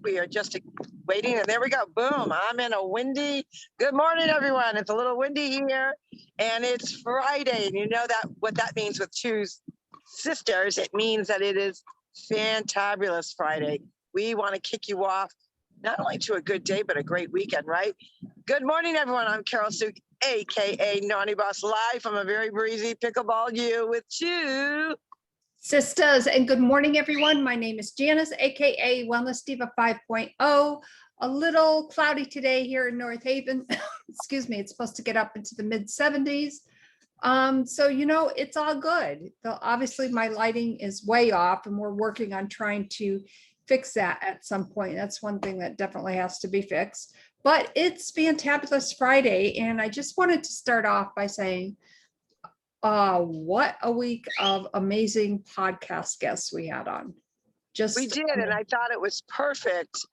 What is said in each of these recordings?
We are just waiting, and there we go. Boom. I'm in a windy. Good morning, everyone. It's a little windy here, and it's Friday. And you know that what that means with Two Sisters. It means that it is Fantabulous Friday. We want to kick you off not only to a good day, but a great weekend, right? Good morning, everyone. I'm Carol Suk, aka Naughty Boss, live from a very breezy pickleball U with Two Sisters, and good morning, everyone. My name is Janis, aka Wellness Diva 5.0. A little cloudy today here in North Haven. Excuse me, it's supposed to get up into the mid 70s. So, you know, it's all good. Though obviously my lighting is way off and we're working on trying to fix that at some point. That's one thing that definitely has to be fixed. But it's Fantabulous Friday, and I just wanted to start off by saying, what a week of amazing podcast guests we had on. We did, and I thought it was perfect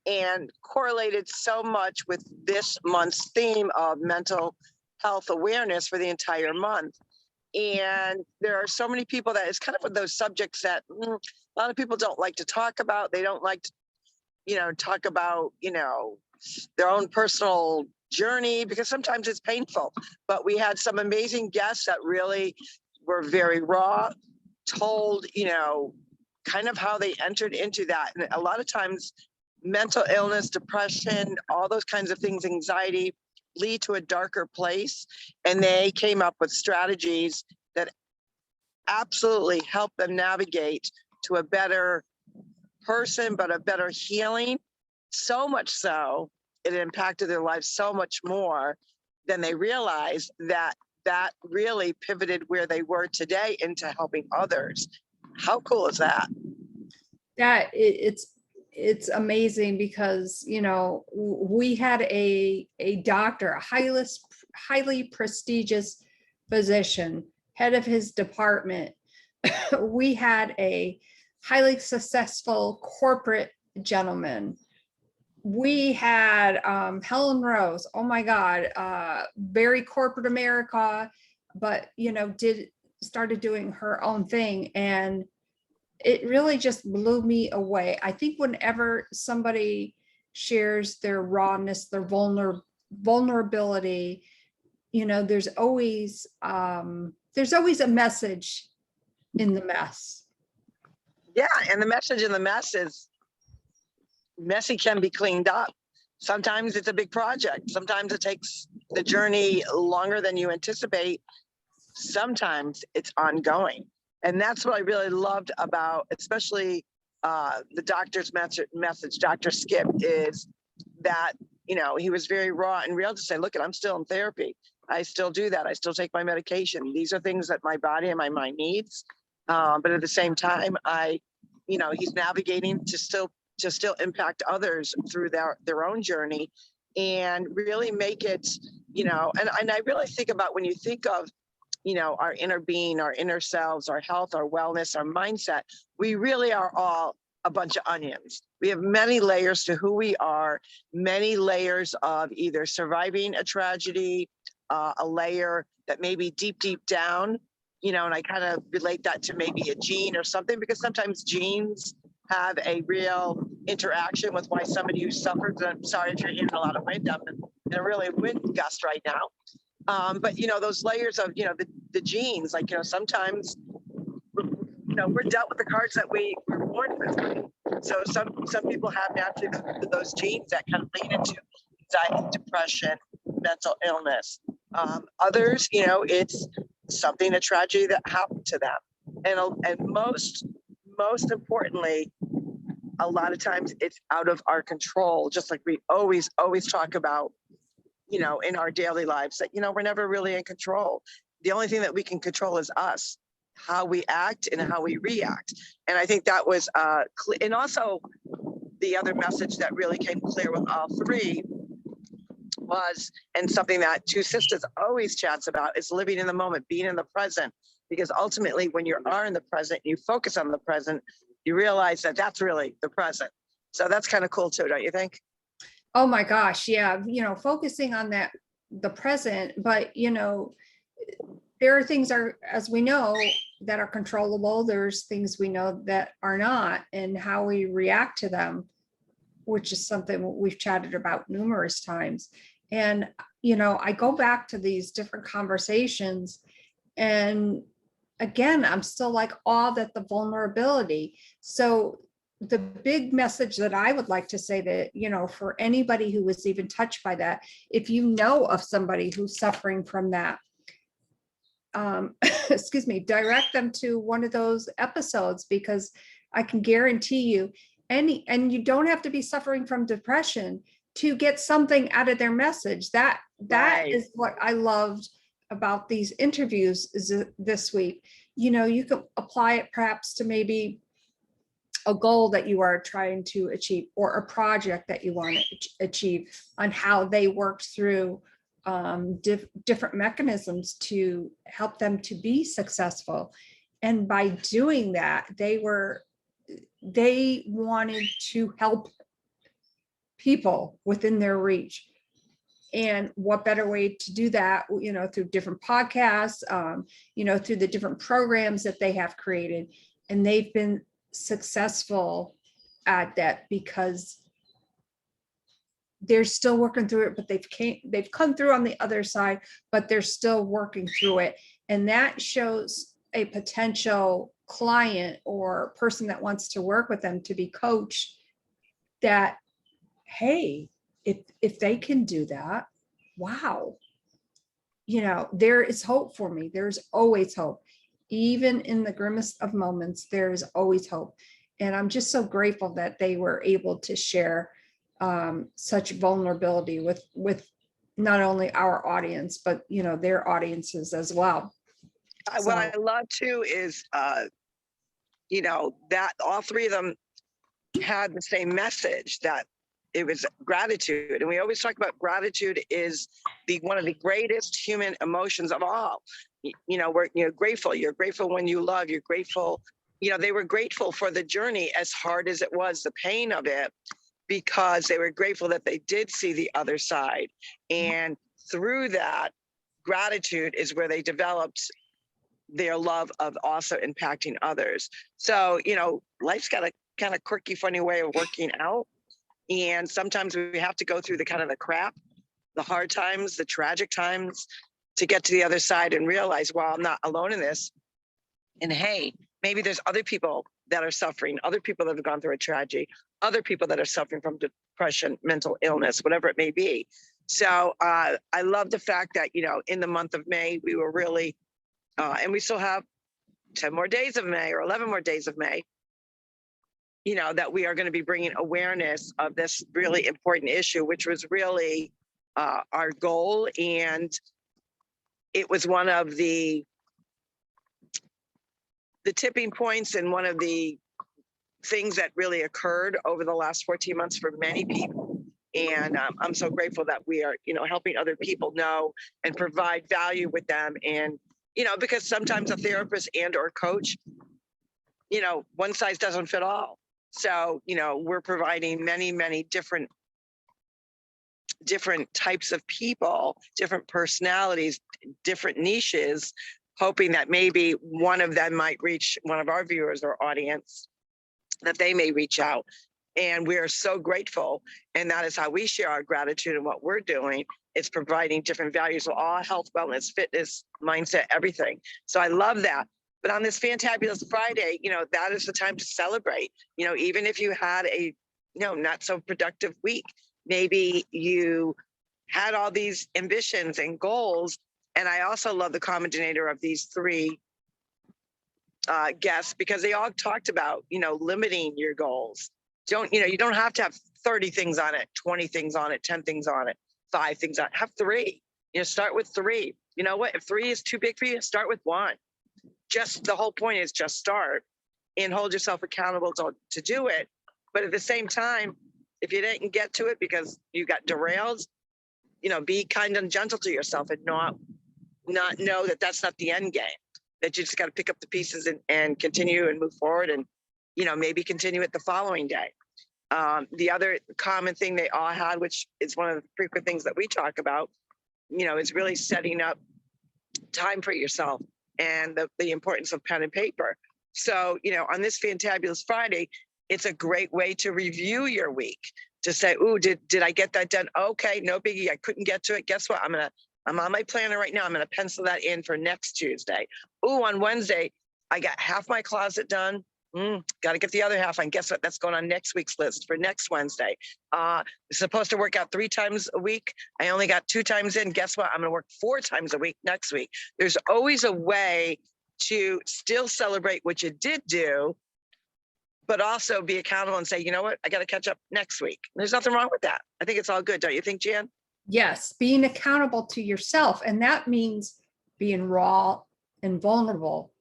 and correlated so much with this month's theme of mental health awareness for the entire month. And there are so many people that it's kind of those subjects that a lot of people don't like to talk about. They don't like to, talk about, their own personal journey, because sometimes it's painful. But we had some amazing guests that really were very raw, told, kind of how they entered into that. And a lot of times mental illness, depression, all those kinds of things, anxiety, lead to a darker place. And they came up with strategies that absolutely help them navigate to a better person, but a better healing. So much so, it impacted their lives so much more than they realized that really pivoted where they were today into helping others. How cool is that? It's amazing because, we had a doctor, a highly prestigious physician, head of his department. We had a highly successful corporate gentleman. We had Helen Rose, oh my God, very corporate America, but, started doing her own thing. And it really just blew me away. I think whenever somebody shares their rawness, their vulnerability, there's always a message in the mess. Yeah, and the message in the mess is messy can be cleaned up. Sometimes it's a big project. Sometimes it takes the journey longer than you anticipate. Sometimes it's ongoing. And that's what I really loved about, especially the doctor's message, Dr. Skip, is that, he was very raw and real to say, look, I'm still in therapy. I still do that. I still take my medication. These are things that my body and my mind needs. But at the same time, he's navigating to still impact others through their own journey and really make it, and I really think about when you think of, our inner being, our inner selves, our health, our wellness, our mindset, we really are all a bunch of onions. We have many layers to who we are, many layers of either surviving a tragedy, a layer that may be deep down, and I kind of relate that to maybe a gene or something, because sometimes genes have a real interaction with why somebody who suffers, and I'm sorry if you're hearing a lot of wind up in a really wind gust right now. But those layers of the genes, like sometimes we're dealt with the cards that we were born with. So some people have naturally those genes that kind of lead into anxiety, depression, mental illness. Others, it's something, a tragedy that happened to them, and most importantly, a lot of times it's out of our control. Just like we always talk about, in our daily lives, that, we're never really in control. The only thing that we can control is us, how we act and how we react. And I think that was, and also the other message that really came clear with all three was, and something that Two Sisters always chats about, is living in the moment, being in the present. Because ultimately, when you are in the present, you focus on the present, you realize that that's really the present. So that's kind of cool too, don't you think? Oh my gosh, yeah, focusing on the present, but there are things as we know, that are controllable. There's things we know that are not, and how we react to them which is something we've chatted about numerous times. And, you know, I go back to these different conversations, and again, I'm still like awed at the vulnerability. So the big message that I would like to say that, you know, for anybody who was even touched by that, if you know of somebody who's suffering from that, excuse me, direct them to one of those episodes, because I can guarantee you and you don't have to be suffering from depression to get something out of their message. That Right. is what I loved about these interviews this week. You know, you could apply it perhaps to maybe a goal that you are trying to achieve, or a project that you want to achieve, on how they worked through different mechanisms to help them to be successful. And by doing that, they wanted to help people within their reach. And what better way to do that, you know, through different podcasts, you know, through the different programs that they have created. And they've been successful at that because they're still working through it, but they've come through on the other side, but they're still working through it. And that shows a potential client or person that wants to work with them to be coached that, hey, if they can do that, wow, you know, there is hope for me. There's always hope. Even in the grimmest of moments, there's always hope. And I'm just so grateful that they were able to share such vulnerability with not only our audience, but, you know, their audiences as well. What So I love too is, you know, that all three of them had the same message, that it was gratitude. And we always talk about gratitude is one of the greatest human emotions of all. You know, you're grateful. You're grateful when you love. You're grateful. You know, they were grateful for the journey, as hard as it was, the pain of it, because they were grateful that they did see the other side. And through that, gratitude is where they developed their love of also impacting others. So, you know, life's got a kind of quirky, funny way of working out. And sometimes we have to go through the kind of the crap, the hard times, the tragic times, to get to the other side and realize, well, I'm not alone in this. And hey, maybe there's other people that are suffering, other people that have gone through a tragedy, other people that are suffering from depression, mental illness, whatever it may be. So I love the fact that, you know, in the month of May, we were really, and we still have 10 more days of May or 11 more days of May, you know, that we are going to be bringing awareness of this really important issue, which was really our goal. And it was one of the tipping points and one of the things that really occurred over the last 14 months for many people. And I'm so grateful that we are, you know, helping other people know and provide value with them. And, you know, because sometimes a therapist and or coach, you know, one size doesn't fit all. So, you know, we're providing many, many different types of people, different personalities, different niches, hoping that maybe one of them might reach one of our viewers or audience, that they may reach out. And we are so grateful. And that is how we share our gratitude and what we're doing. It's providing different values of all health, wellness, fitness, mindset, everything. So I love that. But on this Fantabulous Friday, you know, that is the time to celebrate. You know, even if you had a, you know, not so productive week, maybe you had all these ambitions and goals. And I also love the common denominator of these three guests, because they all talked about, you know, limiting your goals. You don't have to have 30 things on it, 20 things on it, 10 things on it, 5 things on it. Have 3. You know, start with 3. You know what? If 3 is too big for you, start with 1. Just the whole point is just start and hold yourself accountable to do it. But at the same time, if you didn't get to it because you got derailed, you know, be kind and gentle to yourself and not know that that's not the end game, that you just got to pick up the pieces and continue and move forward, and, you know, maybe continue it the following day. The other common thing they all had, which is one of the frequent things that we talk about, you know, is really setting up time for yourself and the importance of pen and paper. So, you know, on this Fantabulous Friday, it's a great way to review your week. to say, ooh, did I get that done? Okay, no biggie. I couldn't get to it. Guess what? I'm on my planner right now. I'm going to pencil that in for next Tuesday. Ooh, on Wednesday, I got half my closet done. Got to get the other half. And guess what? That's going on next week's list for next Wednesday. Supposed to work out 3 times a week. I only got 2 times in. Guess what? I'm going to work 4 times a week next week. There's always a way to still celebrate what you did do, but also be accountable and say, you know what? I got to catch up next week. There's nothing wrong with that. I think it's all good. Don't you think, Jan? Yes, being accountable to yourself. And that means being raw and vulnerable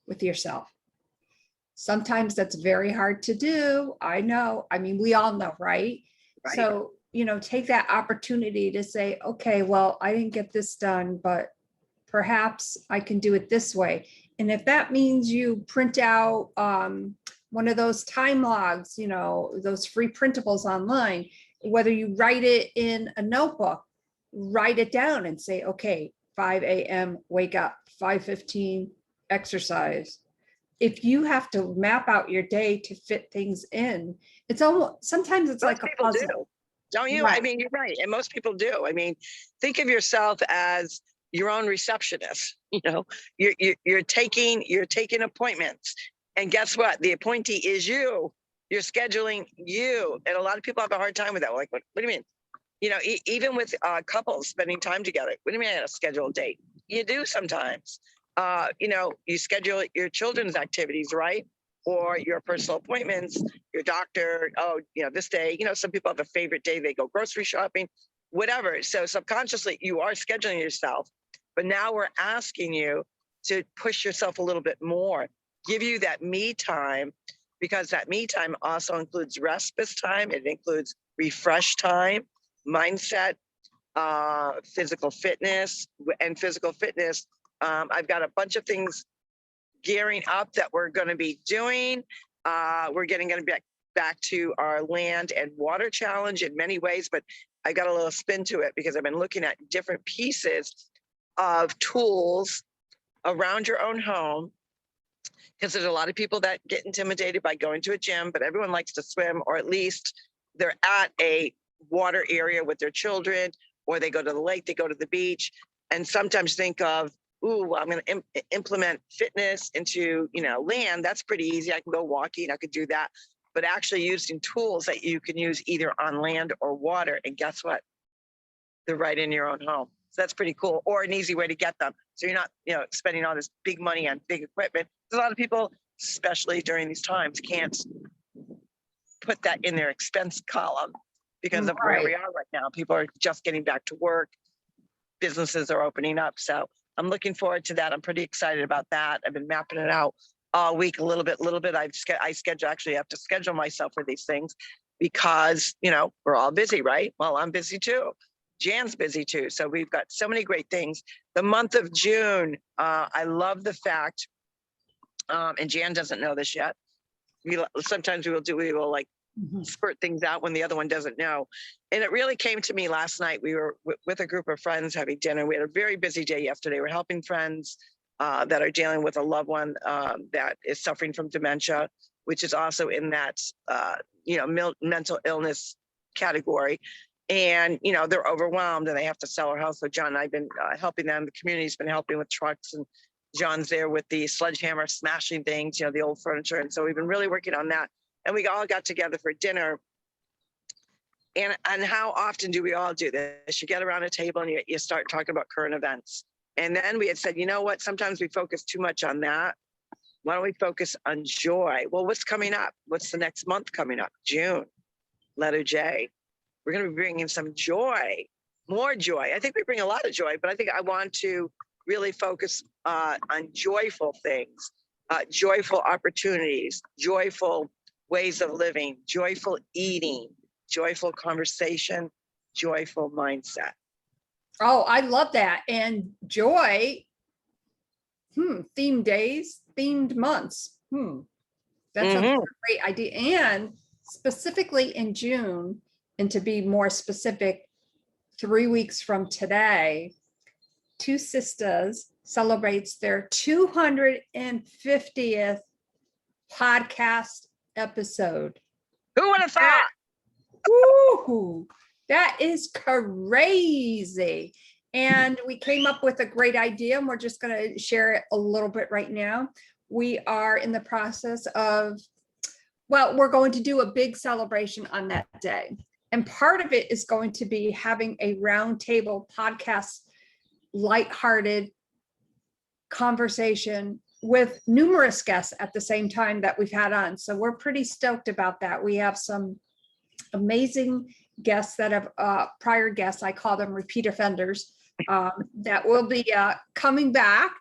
with yourself. Sometimes that's very hard to do. I know. I mean, we all know, right? Right. So, take that opportunity to say, okay, well, I didn't get this done, but perhaps I can do it this way. And if that means you print out one of those time logs, those free printables online, whether you write it in a notebook, write it down and say, okay, 5 a.m., wake up, 5:15, exercise. If you have to map out your day to fit things in, it's almost, sometimes it's Most like a people puzzle. do, don't you? Right. I mean, you're right. And most people do. I mean, think of yourself as your own receptionist. You're taking appointments. And guess what? The appointee is you. You're scheduling you. And a lot of people have a hard time with that. Like, what do you mean? Even with couples spending time together. What do you mean I got to schedule a date? You do sometimes. You schedule your children's activities, right? Or your personal appointments, your doctor. Oh, this day, some people have a favorite day. They go grocery shopping, whatever. So subconsciously, you are scheduling yourself. But now we're asking you to push yourself a little bit more. Give you that me time, because that me time also includes respite time. It includes refresh time, mindset, physical fitness. And physical fitness, I've got a bunch of things gearing up that we're going to be doing. We're going to be back to our land and water challenge in many ways, but I got a little spin to it because I've been looking at different pieces of tools around your own home, because there's a lot of people that get intimidated by going to a gym, but everyone likes to swim, or at least they're at a water area with their children, or they go to the lake, they go to the beach, and sometimes think of, ooh, I'm going to implement fitness into, land. That's pretty easy. I can go walking. I could do that. But actually using tools that you can use either on land or water. And guess what? They're right in your own home. So that's pretty cool, or an easy way to get them. So you're not, spending all this big money on big equipment. There's a lot of people, especially during these times, can't put that in their expense column because of where we are right now. People are just getting back to work. Businesses are opening up. So I'm looking forward to that. I'm pretty excited about that. I've been mapping it out all week, a little bit. I actually have to schedule myself for these things because, we're all busy, right? Well, I'm busy too. Jan's busy too. So we've got so many great things. The month of June, I love the fact, and Jan doesn't know this yet. Sometimes we will like spurt things out when the other one doesn't know. And it really came to me last night. We were with a group of friends having dinner. We had a very busy day yesterday. We're helping friends that are dealing with a loved one that is suffering from dementia, which is also in that, mental illness category. And, they're overwhelmed and they have to sell our house. So John and I've been helping them. The community's been helping with trucks, and John's there with the sledgehammer smashing things, the old furniture. And so we've been really working on that. And we all got together for dinner. And how often do we all do this? You get around a table and you start talking about current events. And then we had said, you know what? Sometimes we focus too much on that. Why don't we focus on joy? Well, what's coming up? What's the next month coming up? June, letter J. We're going to be bringing some joy, more joy. I think we bring a lot of joy, but I think I want to really focus on joyful things, joyful opportunities, joyful ways of living, joyful eating, joyful conversation, joyful mindset. Oh, I love that. And joy, themed days, themed months. That's a great idea. And specifically in June, and to be more specific, 3 weeks from today, TwoSistas celebrates their 250th podcast episode. Who would have thought? Woo, that is crazy. And we came up with a great idea, and we're just going to share it a little bit right now. We are in the process of, well, we're going to do a big celebration on that day. And part of it is going to be having a roundtable podcast, lighthearted conversation with numerous guests at the same time that we've had on. So we're pretty stoked about that. We have some amazing guests that have prior guests, I call them repeat offenders, that will be coming back.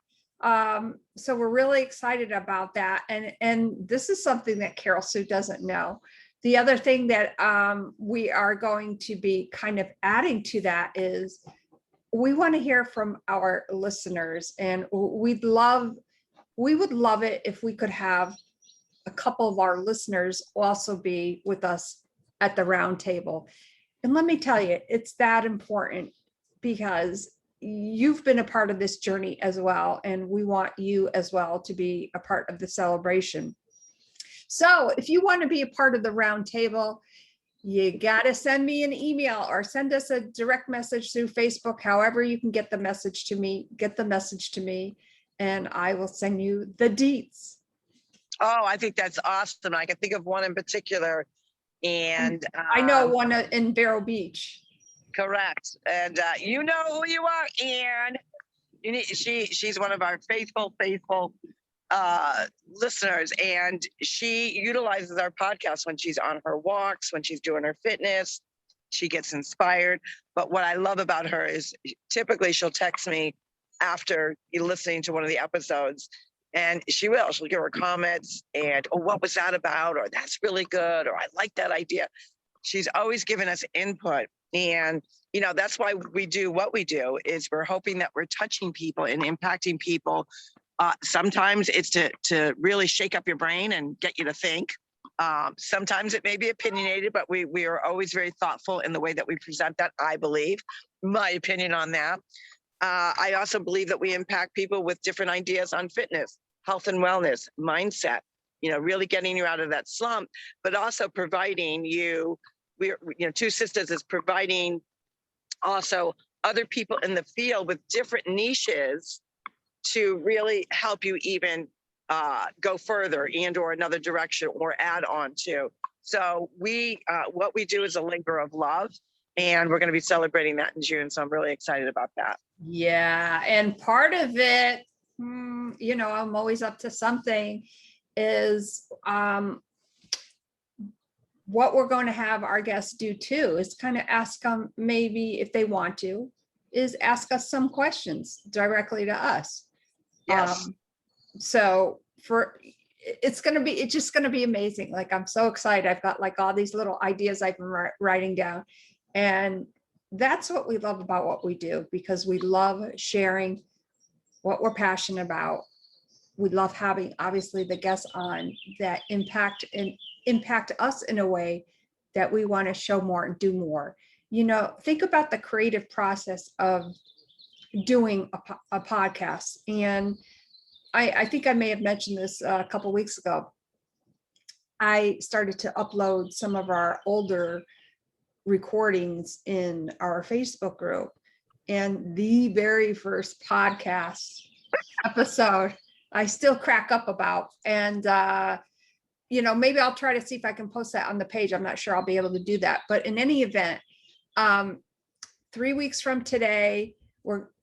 So we're really excited about that. And this is something that Carol Sue doesn't know. The other thing that we are going to be kind of adding to that is we want to hear from our listeners, and we would love it if we could have a couple of our listeners also be with us at the round table. And let me tell you, it's that important because you've been a part of this journey as well. And we want you as well to be a part of the celebration. So if you want to be a part of the round table, you got to send me an email or send us a direct message through Facebook. However you can get the message to me, and I will send you the deets. Oh, I think that's awesome. I can think of one in particular. And I know one in Vero Beach. Correct. And you know who you are, and she's one of our faithful listeners, and she utilizes our podcast when she's on her walks, when she's doing her fitness. She gets inspired. But what I love about her is typically she'll text me after listening to one of the episodes, and she'll give her comments and, oh, what was that about? Or that's really good. Or I like that idea. She's always given us input. And, that's why we do what we do, is we're hoping that we're touching people and impacting people. Sometimes it's to really shake up your brain and get you to think. Sometimes it may be opinionated, but we are always very thoughtful in the way that we present that, I believe. My opinion on that. I also believe that we impact people with different ideas on fitness, health and wellness, mindset, really getting you out of that slump, but also providing you, TwoSistas is providing also other people in the field with different niches to really help you even go further and or another direction or add on to. So what we do is a labor of love, and we're going to be celebrating that in June. So I'm really excited about that. Yeah. And part of it, I'm always up to something, is what we're going to have our guests do too, is kind of ask them, maybe if they want to, is ask us some questions directly to us. Yes. So it's just going to be amazing. Like, I'm so excited. I've got like all these little ideas I've been writing down, and that's what we love about what we do, because we love sharing what we're passionate about. We love having, obviously, the guests on that impact us in a way that we want to show more and do more. Think about the creative process of doing a podcast. And I think I may have mentioned this a couple of weeks ago. I started to upload some of our older recordings in our Facebook group, and the very first podcast episode I still crack up about. And maybe I'll try to see if I can post that on the page. I'm not sure I'll be able to do that, but in any event, 3 weeks from today,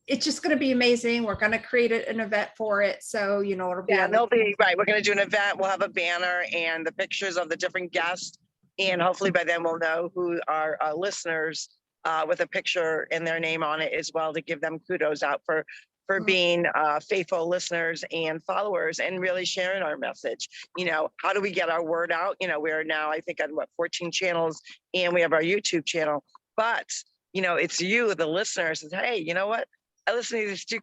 it's just going to be amazing. We're going to create an event for it. So, it'll be. Yeah, they'll be right. We're going to do an event. We'll have a banner and the pictures of the different guests. And hopefully by then we'll know who are listeners with a picture and their name on it as well, to give them kudos out for being faithful listeners and followers and really sharing our message. How do we get our word out? We're now, I think, on 14 channels, and we have our YouTube channel. But, it's you, the listeners, says, hey, you know what? I listen to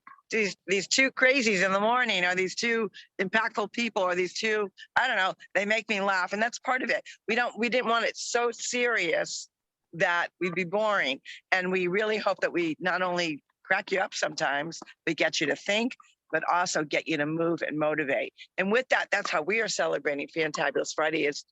these two crazies in the morning, or these two impactful people, or these two, I don't know, they make me laugh. And that's part of it. We didn't want it so serious that we'd be boring. And we really hope that we not only crack you up sometimes, but get you to think, but also get you to move and motivate. And with that, that's how we are celebrating Fantabulous Friday. Is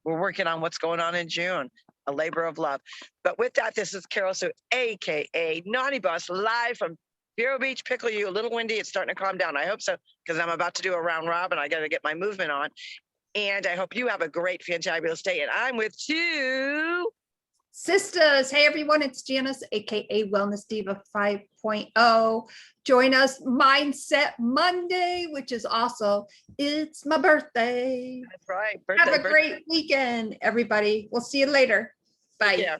we're working on what's going on in June. a labor of love. But with that, this is Carol Sue, AKA Naughty Boss, live from Vero Beach, Pickle U. A little windy. It's starting to calm down. I hope so, because I'm about to do a round robin. I got to get my movement on. And I hope you have a great, fantabulous day. And I'm with you. Sisters, hey everyone, it's Janis, aka Wellness Diva 5.0. Join us Mindset Monday, which is also, it's my birthday. That's right. Have a great weekend, everybody. We'll see you later. Bye. Yeah.